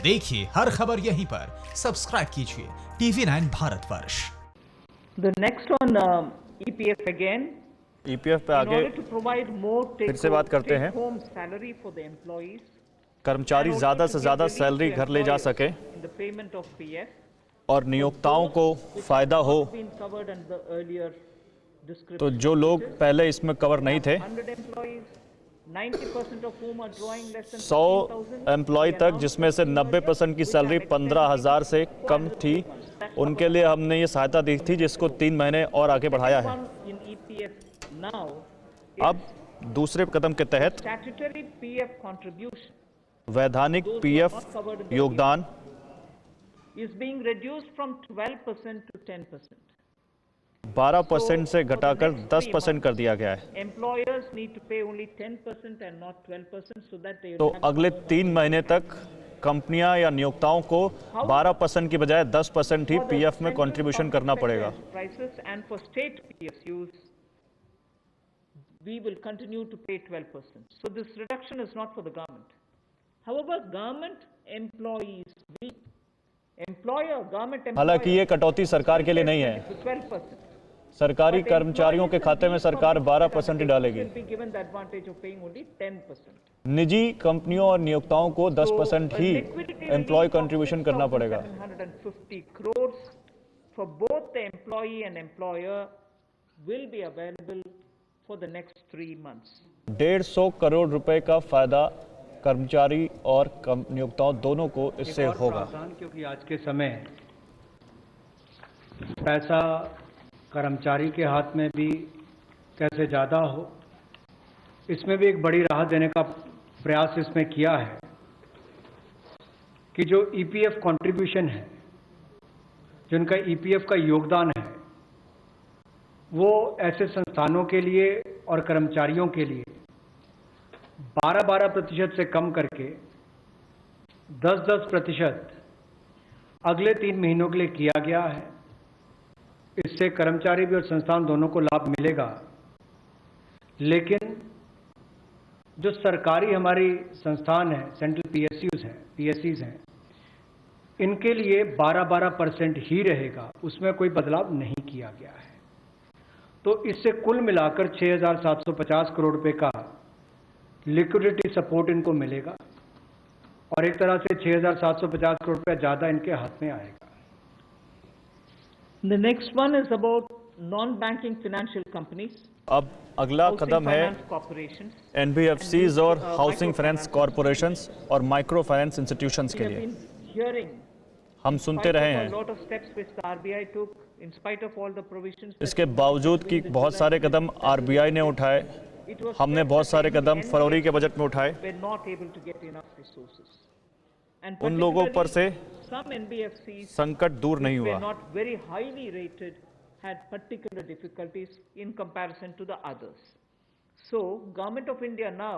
देखिए हर खबर यहीं पर, सब्सक्राइब कीजिए TV9 Bharatvarsh. The next one, EPF again. EPF पे In आगे order to provide more फिर से बात करते हैं। take-home salary for the employees, कर्मचारी and also ज़्यादा to से give ज़्यादा relief सैलरी to घर ले जा employers सके in the payment of PF, और नियोक्ताओं को फ़ायदा हो, been covered under the earlier description. तो जो लोग पहले इसमें कवर नहीं थे 100 employees, 90% of whom are drawing less than 100 15,000, employ we तक announced जिसमें से 90% की सैलरी 15,000 से कम थी, उनके लिए हमने ये सहायता दी थी, जिसको 3 महीने और आगे बढ़ाया है। one in EPF now अब दूसरे कदम के तहत statutory PF contribution वैधानिक पीएफ योगदान is being reduced from 12% to 10%. 12% से घटाकर 10% कर दिया गया है। Employers need to pay only 10% and not 12% so that they तो have अगले 3 महीने तक कंपनियां या नियोक्ताओं को 12% की बजाय 10% ही for the पीएफ में central कंट्रीब्यूशन public करना sector पड़ेगा। enterprises and for state PSUs, we will continue to pay 12%. So this reduction is not for the government. However, government employees, government हालांकि ये कटौती सरकार के लिए नहीं है, 12%. सरकारी कर्मचारियों के खाते में सरकार 12% ही डालेगी। Will be given the advantage of paying only 10%. निजी कंपनियों और नियोक्ताओं को 10% ही एम्प्लॉय कंट्रीब्यूशन करना पड़ेगा। 750 crores for both the employee and employer will be available for the next 3 months. 150 crore रुपए का फायदा कर्मचारी और नियोक्ताओं दोनों को इससे एक और होगा। प्रावधान, क्योंकि आज के समय पैसा कर्मचारी के हाथ में भी कैसे ज़्यादा हो, इसमें भी एक बड़ी राहत देने का प्रयास इसमें किया है कि जो ईपीएफ कंट्रीब्यूशन है, जिनका ईपीएफ का योगदान है, वो ऐसे संस्थानों के लिए और कर्मचारियों के लिए 12% से कम करके 10% अगले 3 महीनों के लिए किया गया है। इससे कर्मचारी भी और संस्थान दोनों को लाभ मिलेगा, लेकिन जो सरकारी हमारी संस्थान है, सेंट्रल पीएससीज हैं, इनके लिए 12% ही रहेगा, उसमें कोई बदलाव नहीं किया गया है। तो इससे कुल मिलाकर 6,750 करोड़ रुपए का लिक्विडिटी सपोर्ट इनको मिलेगा और एक तरह से 6,750 करोड़ रुपया ज़्यादा इनके हाथ में आएगा। The next one is about non-banking financial companies, अब अगला housing कदम है finance corporations. एनबीएफसीज और हाउसिंग फाइनेंस कॉरपोरेशंस और माइक्रो फाइनेंस इंस्टीट्यूशंस We के have लिए been hearing हम सुनते रहे a हैं, lot of steps which the RBI took in spite of all the provisions. that इसके बावजूद कि बहुत सारे कदम आरबीआई ने उठाए, it was हमने felt बहुत that सारे the कदम फरवरी के बजट में उठाए, were not able to get enough resources. And उन लोगों पर से particularly some NBFCs संकट दूर नहीं were हुआ। not very highly rated had particular difficulties in comparison to the others. So, Government of India now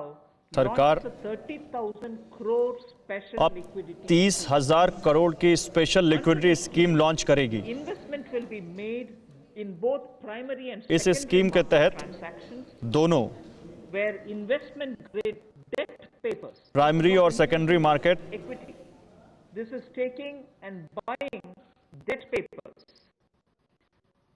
सरकार launched a 30,000 crore special अब liquidity. 30,000 करोड़ की स्पेशल लिक्विडिटी स्कीम लॉन्च करेगी। Investment will be made in both primary and इस secondary scheme के market तहत transactions दोनों where investment grade debt papers, primary और secondary market, equity, this is taking and buying debt papers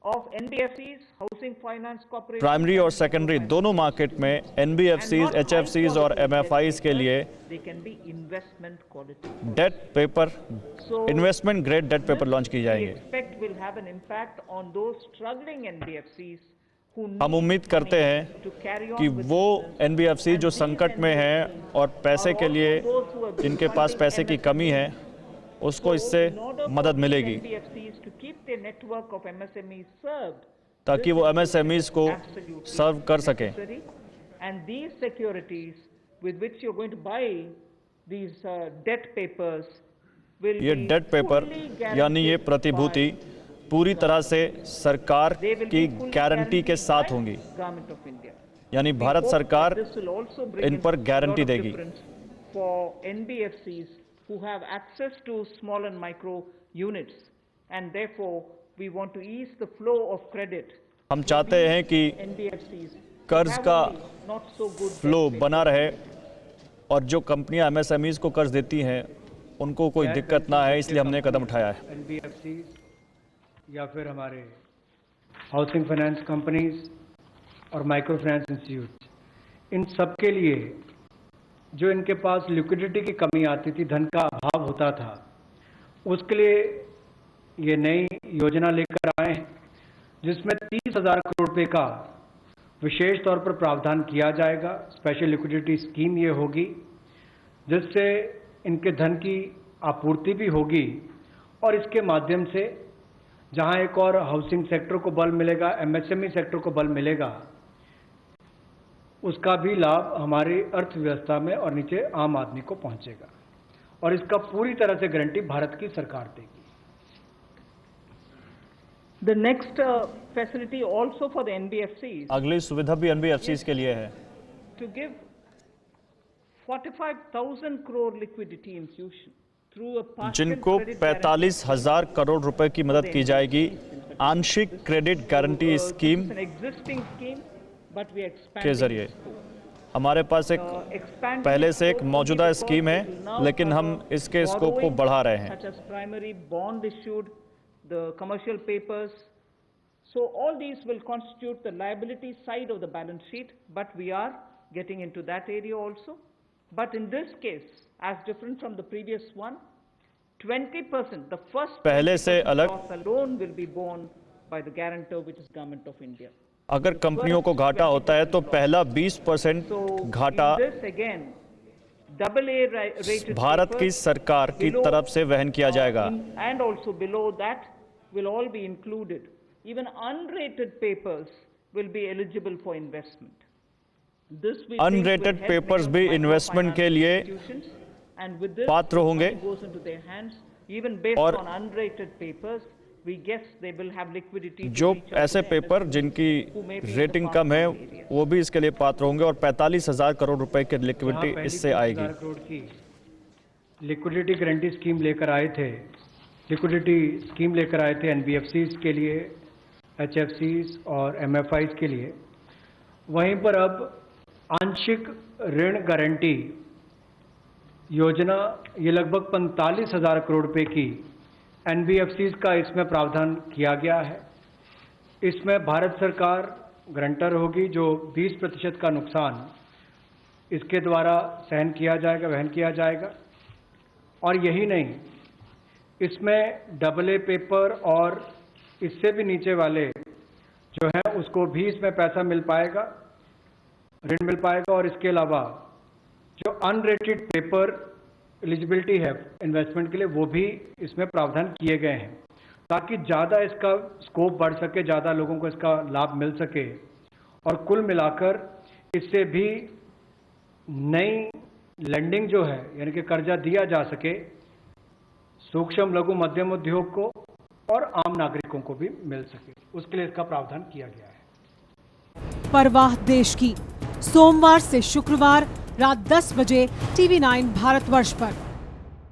of NBFCs, Housing Finance Corporation. Primary और secondary दोनों market में NBFCs, एचएफसीज और MFIs के लिए They can be investment quality. Debt paper, So, investment grade debt paper launch किए we जाएंगे। expect will have an impact on those struggling NBFCs who हम need उम्मीद करते money हैं to carry on कि with वो business. एनबीएफसी जो संकट में हैं और पैसे के लिए जिनके पास पैसे की कमी है, उसको इससे मदद मिलेगी NBFCs to keep their network of MSMEs served, ताकि वो एमएसएमईज को सर्व कर सकें। necessary. And these securities with which you're going to buy these debt papers will ये be डेट पेपर fully यानी ये guaranteed प्रतिभूति by- पूरी तरह से सरकार they will की be fully गारंटी के guaranteed साथ by होंगी, Government of India. यानी We भारत hope सरकार that this will also bring in in पर lot गारंटी of देगी। difference for NBFCs who have access to small and micro units, and therefore we want to ease the flow of credit. हम चाहते हैं कि NBFCs कर्ज have का only not so good flow debt बना रहे और जो कंपनियां एमएसएमईज को कर्ज देती हैं उनको कोई दिक्कत ना है, इसलिए हमने कदम उठाया है। NBFC या फिर हमारे हाउसिंग फाइनेंस कंपनीज और माइक्रो फाइनेंस इंस्टीट्यूट, इन सब के लिए जो इनके पास लिक्विडिटी की कमी आती थी, धन का अभाव होता था, उसके लिए ये नई योजना लेकर आए हैं जिसमें 30,000 करोड़ रुपए का विशेष तौर पर प्रावधान किया जाएगा। स्पेशल लिक्विडिटी स्कीम ये होगी जिससे इनके धन की आपूर्ति भी होगी और इसके माध्यम से जहां एक और हाउसिंग सेक्टर को बल मिलेगा, MSME सेक्टर को बल मिलेगा, उसका भी लाभ हमारी अर्थव्यवस्था में और नीचे आम आदमी को पहुंचेगा और इसका पूरी तरह से गारंटी भारत की सरकार देगी। The next facility also for the NBFCs अगली सुविधा भी NBFCs के लिए है to give 45,000 crore liquidity infusion through a partial जिनको credit guarantee. 45,000 करोड़ रुपए की मदद की जाएगी आंशिक credit guarantee So, scheme this is an existing scheme, but we are expanding के जरिए। its scope. हमारे पास एक Expanding पहले its से एक scope मौजूदा because स्कीम है, it will now लेकिन हम cover इसके स्कोप को borrowing, बढ़ा रहे हैं। such as primary bond issued, the commercial papers. So all these will constitute the liability side of the balance sheet, but we are getting into that area also. But in this case, as different from the previous one, 20%, the first पहले से 20% अलग loss alone will be borne by the guarantor, which is Government of India. अगर कंपनियों को घाटा होता है तो पहला 20% So घाटा in this again, AA rated Bharat की papers सरकार की below, तरफ से वहन किया जाएगा। and also below that will all be included. Even unrated papers will be eligible for investment. This we think Unrated will help papers many भी of investment microfinance के लिए institutions, and with this पात्र this होंगे। money goes into their hands. Even based और on unrated papers, we guess they will have liquidity to जो reach out to ऐसे the paper MSMEs जिनकी who may be in the rating कम है farming area. वो भी इसके लिए पात्र होंगे और 45,000 करोड़ रुपए की लिक्विडिटी पहली इससे 30,000 आएगी। करोड़ की लिक्विडिटी गारंटी स्कीम लेकर आए थे, लिक्विडिटी स्कीम लेकर आए थे NBFCs के लिए, HFCs और MFIs के लिए। वहीं पर अब आंशिक ऋण गारंटी योजना, ये लगभग 45,000 करोड़ रुपए की NBFCs का इसमें प्रावधान किया गया है। इसमें भारत सरकार गारंटर होगी, जो 20% का नुकसान इसके द्वारा सहन किया जाएगा, वहन किया जाएगा। और यही नहीं, इसमें AA पेपर और इससे भी नीचे वाले जो है उसको भी इसमें पैसा मिल पाएगा, ऋण मिल पाएगा। और इसके अलावा जो अनरेटेड पेपर एलिजिबिलिटी है इन्वेस्टमेंट के लिए, वो भी इसमें प्रावधान किए गए हैं ताकि ज़्यादा इसका स्कोप बढ़ सके, ज़्यादा लोगों को इसका लाभ मिल सके और कुल मिलाकर इससे भी नई लेंडिंग जो है, यानी कि कर्जा दिया जा सके सूक्ष्म लघु मध्यम उद्योग को और आम नागरिकों को भी मिल सके, उसके लिए इसका प्रावधान किया गया है। परवाह देश की, सोमवार से शुक्रवार रात 10 बजे TV9 भारतवर्ष पर।